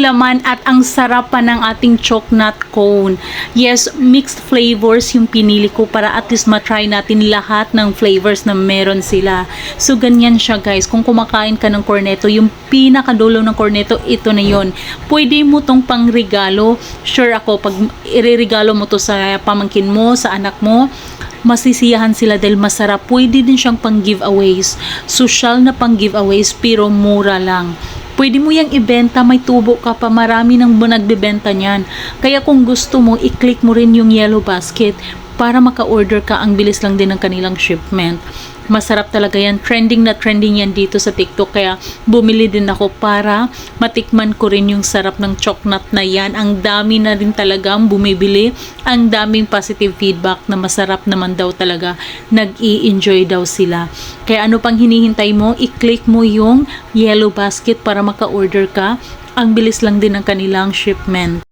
laman at ang sarap pa ng ating chocolate cone. Yes, mixed flavors yung pinili ko para at least matry natin lahat ng flavors na meron sila. So ganyan siya guys, kung kumakain ka ng cornetto, yung pinakadulo ng cornetto, ito na yon. Pwede mo tong pangregalo. Sure ako, pag ireregalo mo to sa pamangkin mo, sa anak mo, masisiyahan sila dahil masarap. Pwede din siyang pang giveaways. Social na pang giveaways pero mura lang. Pwede mo yang ibenta, may tubo ka pa, marami nang nagbebenta niyan. Kaya kung gusto mo, i-click mo rin yung yellow basket para maka-order ka. Ang bilis lang din ng kanilang shipment. Masarap talaga yan. Trending na trending yan dito sa TikTok. Kaya bumili din ako para matikman ko rin yung sarap ng chocolate na yan. Ang dami na rin talagang bumibili. Ang daming positive feedback na masarap naman daw talaga. Nag-i-enjoy daw sila. Kaya ano pang hinihintay mo? I-click mo yung yellow basket para maka-order ka. Ang bilis lang din ng kanilang shipment.